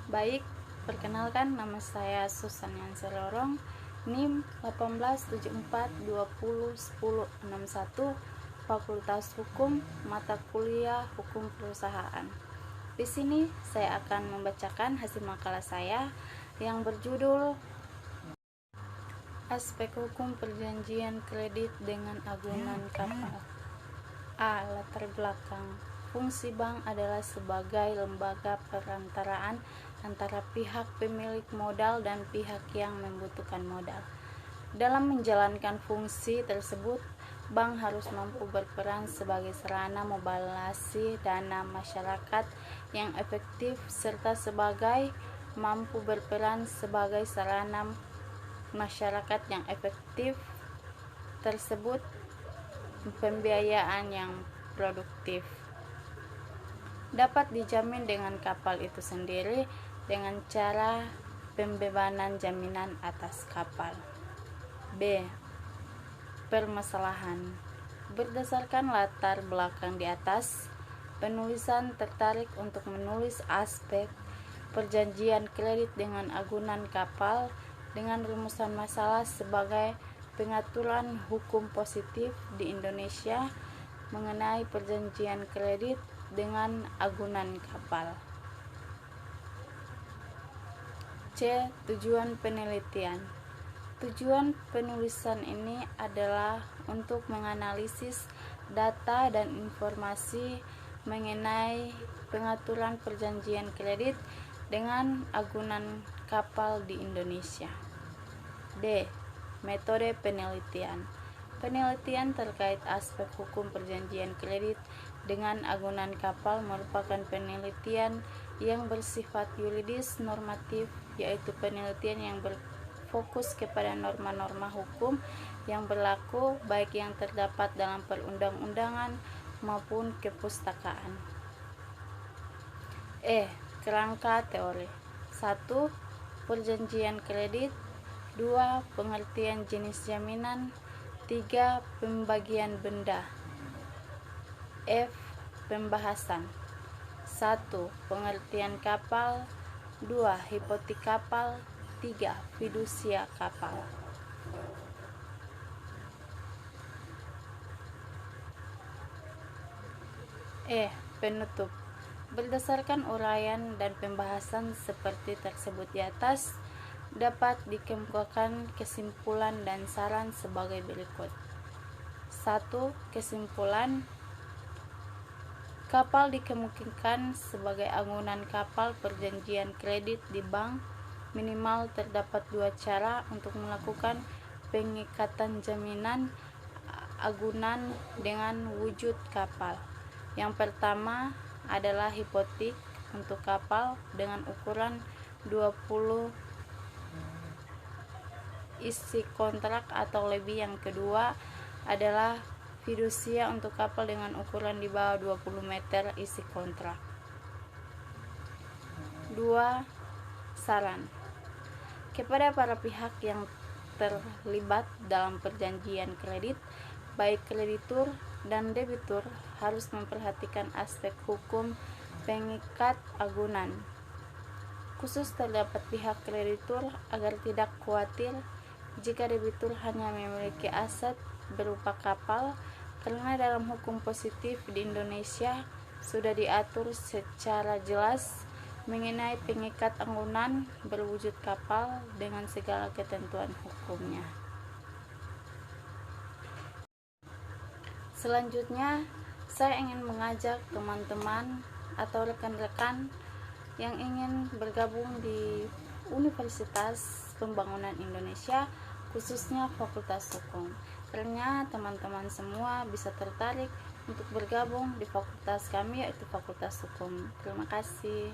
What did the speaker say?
Baik, perkenalkan nama saya Susan Yanser Lorong, NIM 1874201061, Fakultas Hukum, mata kuliah Hukum Perusahaan. Di sini saya akan membacakan hasil makalah saya yang berjudul Aspek Hukum Perjanjian Kredit dengan Agunan Kapal. A. Latar belakang. Fungsi bank adalah sebagai lembaga perantaraan antara pihak pemilik modal dan pihak yang membutuhkan modal. Dalam menjalankan fungsi tersebut, bank harus mampu berperan sebagai sarana mobilisasi dana masyarakat yang efektif serta sebagai mampu berperan sebagai sarana masyarakat yang efektif tersebut pembiayaan yang produktif dapat dijamin dengan kapal itu sendiri dengan cara pembebanan jaminan atas kapal. B. Permasalahan. Berdasarkan latar belakang di atas, penulisan tertarik untuk menulis aspek perjanjian kredit dengan agunan kapal dengan rumusan masalah sebagai pengaturan hukum positif di Indonesia mengenai perjanjian kredit dengan agunan kapal. C. Tujuan penelitian. Tujuan penulisan ini adalah untuk menganalisis data dan informasi mengenai pengaturan perjanjian kredit dengan agunan kapal di Indonesia. D. Metode penelitian. Penelitian terkait aspek hukum perjanjian kredit dengan agunan kapal merupakan penelitian yang bersifat yuridis normatif, yaitu penelitian yang berfokus kepada norma-norma hukum yang berlaku baik yang terdapat dalam perundang-undangan maupun kepustakaan. E. Kerangka teori. 1. Perjanjian kredit. 2. Pengertian jenis jaminan. 3. Pembagian benda. F. Pembahasan. 1. Pengertian kapal. 2. Hipotek kapal. 3. Fidusia kapal. E. Penutup. Berdasarkan uraian dan pembahasan seperti tersebut di atas, dapat dikemukakan kesimpulan dan saran sebagai berikut. 1. Kesimpulan. Kapal dikemungkinkan sebagai agunan kapal perjanjian kredit di bank. Minimal terdapat dua cara untuk melakukan pengikatan jaminan agunan dengan wujud kapal. Yang pertama adalah hipotek untuk kapal dengan ukuran 20 isi kontrak atau lebih. Yang kedua adalah fidusia untuk kapal dengan ukuran di bawah 20 meter isi kontrak. 2. Saran kepada para pihak yang terlibat dalam perjanjian kredit, baik kreditur dan debitur, harus memperhatikan aspek hukum pengikat agunan, khusus terdapat pihak kreditur, agar tidak khawatir jika debitur hanya memiliki aset berupa kapal, karena dalam hukum positif di Indonesia sudah diatur secara jelas mengenai pengikat agunan berwujud kapal dengan segala ketentuan hukumnya. Selanjutnya, saya ingin mengajak teman-teman atau rekan-rekan yang ingin bergabung di Universitas Pembangunan Indonesia, khususnya Fakultas Hukum. Karena teman-teman semua bisa tertarik untuk bergabung di fakultas kami, yaitu Fakultas Hukum. Terima kasih.